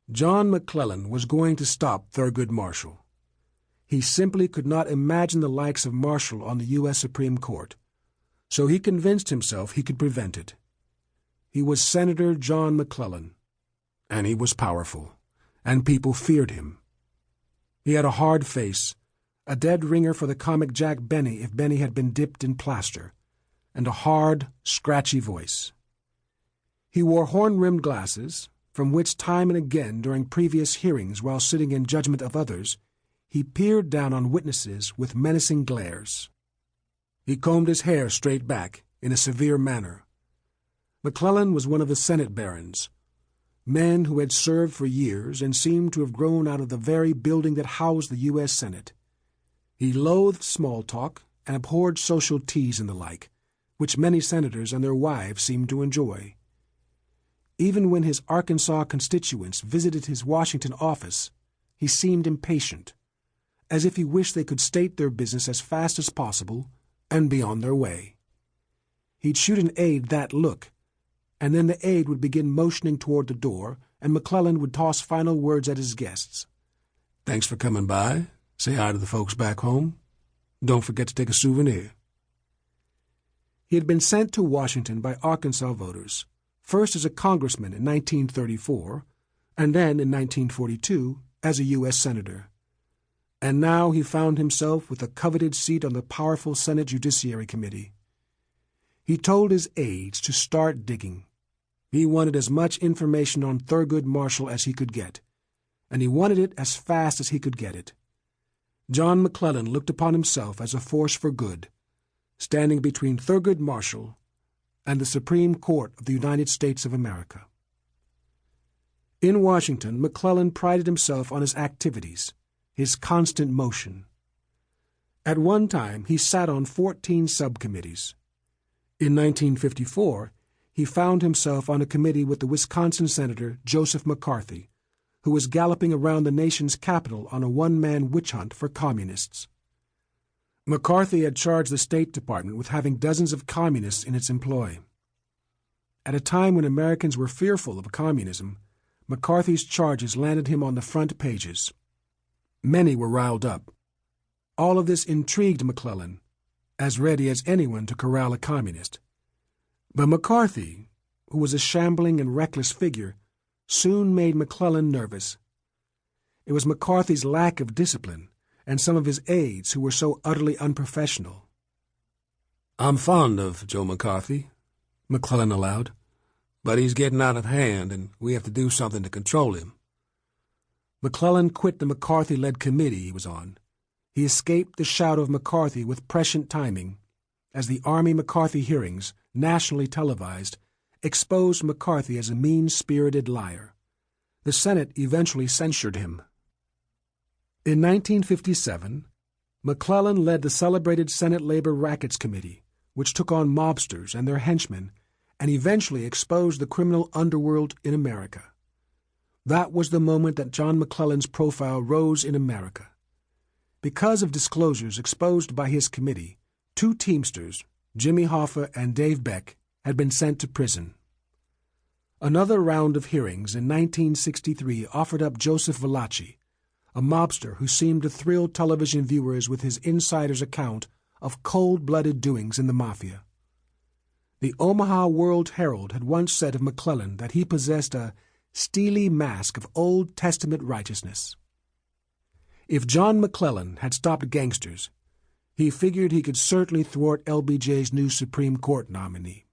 John McClellan was going to stop Thurgood Marshall. He simply could not imagine the likes of Marshall on the U.S. Supreme Court, so he convinced himself he could prevent it. He was Senator John McClellan, and he was powerful, and people feared him. He had a hard face, a dead ringer for the comic Jack Benny if Benny had been dipped in plaster, and a hard, scratchy voice. He wore horn-rimmed glasses, from which time and again during previous hearings while sitting in judgment of others, he peered down on witnesses with menacing glares. He combed his hair straight back, in a severe manner. McClellan was one of the Senate barons, men who had served for years and seemed to have grown out of the very building that housed the U.S. Senate. He loathed small talk and abhorred social teas and the like, which many senators and their wives seemed to enjoy. Even when his Arkansas constituents visited his Washington office, he seemed impatient, as if he wished they could state their business as fast as possible and be on their way. He'd shoot an aide that look, and then the aide would begin motioning toward the door, and McClellan would toss final words at his guests. "Thanks for coming by. Say hi to the folks back home. Don't forget to take a souvenir." He had been sent to Washington by Arkansas voters, first as a congressman in 1934, and then in 1942 as a U.S. Senator. And now he found himself with a coveted seat on the powerful Senate Judiciary Committee. He told his aides to start digging. He wanted as much information on Thurgood Marshall as he could get, and he wanted it as fast as he could get it. John McClellan looked upon himself as a force for good, standing between Thurgood Marshall and the Supreme Court of the United States of America. In Washington, McClellan prided himself on his activities, his constant motion. At one time, he sat on 14 subcommittees. In 1954, he found himself on a committee with the Wisconsin Senator Joseph McCarthy, who was galloping around the nation's capital on a one-man witch hunt for communists. McCarthy had charged the State Department with having dozens of communists in its employ. At a time when Americans were fearful of communism, McCarthy's charges landed him on the front pages. Many were riled up. All of this intrigued McClellan, as ready as anyone to corral a communist. But McCarthy, who was a shambling and reckless figure, soon made McClellan nervous. It was McCarthy's lack of discipline and some of his aides who were so utterly unprofessional. "I'm fond of Joe McCarthy," McClellan allowed, "but he's getting out of hand, and we have to do something to control him." McClellan quit the McCarthy-led committee he was on. He escaped the shadow of McCarthy with prescient timing, as the Army McCarthy hearings, nationally televised, exposed McCarthy as a mean-spirited liar. The Senate eventually censured him. In 1957, McClellan led the celebrated Senate Labor Rackets Committee, which took on mobsters and their henchmen, and eventually exposed the criminal underworld in America. That was the moment that John McClellan's profile rose in America. Because of disclosures exposed by his committee, 2 Teamsters, Jimmy Hoffa and Dave Beck, had been sent to prison. Another round of hearings in 1963 offered up Joseph Valachi, a mobster who seemed to thrill television viewers with his insider's account of cold-blooded doings in the mafia. The Omaha World-Herald had once said of McClellan that he possessed a steely mask of Old Testament righteousness. If John McClellan had stopped gangsters, he figured he could certainly thwart LBJ's new Supreme Court nominee.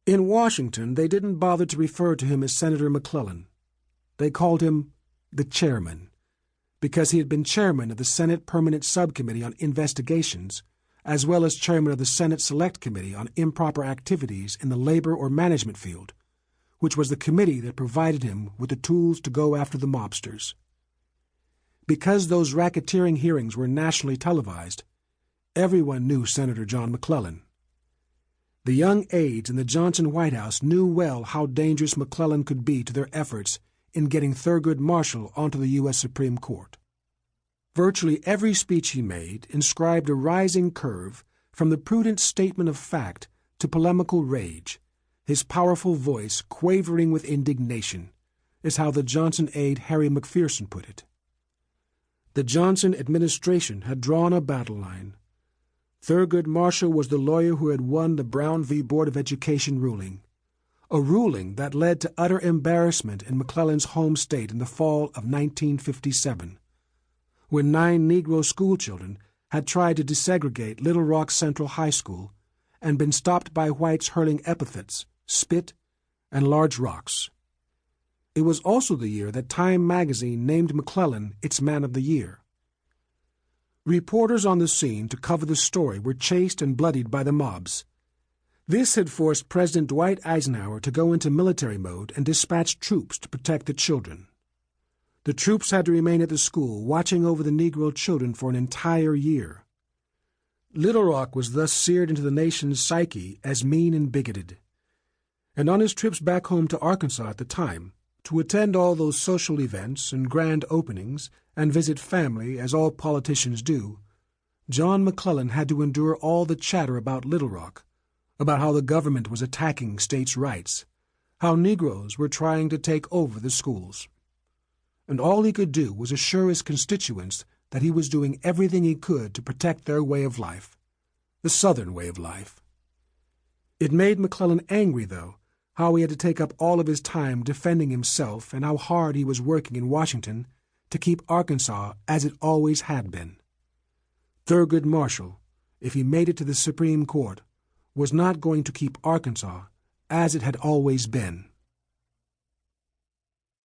In Washington, they didn't bother to refer to him as Senator McClellan. They called him the chairman, because he had been chairman of the Senate Permanent Subcommittee on Investigations, as well as chairman of the Senate Select Committee on Improper Activities in the Labor or Management field, which was the committee that provided him with the tools to go after the mobsters. Because those racketeering hearings were nationally televised, everyone knew Senator John McClellan. The young aides in the Johnson White House knew well how dangerous McClellan could be to their efforts in getting Thurgood Marshall onto the U.S. Supreme Court. Virtually every speech he made inscribed a rising curve from the prudent statement of fact to polemical rage, his powerful voice quavering with indignation, is how the Johnson aide Harry McPherson put it. The Johnson administration had drawn a battle line. Thurgood Marshall was the lawyer who had won the Brown v. Board of Education ruling, a ruling that led to utter embarrassment in McClellan's home state in the fall of 1957, when 9 Negro schoolchildren had tried to desegregate Little Rock Central High School and been stopped by whites hurling epithets, spit, and large rocks. It was also the year that Time magazine named McClellan its Man of the Year. Reporters on the scene to cover the story were chased and bloodied by the mobs. This had forced President Dwight Eisenhower to go into military mode and dispatch troops to protect the children. The troops had to remain at the school, watching over the Negro children for an entire year. Little Rock was thus seared into the nation's psyche as mean and bigoted. And on his trips back home to Arkansas at the time, to attend all those social events and grand openings and visit family as all politicians do, John McClellan had to endure all the chatter about Little Rock, about how the government was attacking states' rights, how Negroes were trying to take over the schools. And all he could do was assure his constituents that he was doing everything he could to protect their way of life, the Southern way of life. It made McClellan angry, though, how he had to take up all of his time defending himself and how hard he was working in Washington to keep Arkansas as it always had been. Thurgood Marshall, if he made it to the Supreme Court, was not going to keep Arkansas as it had always been.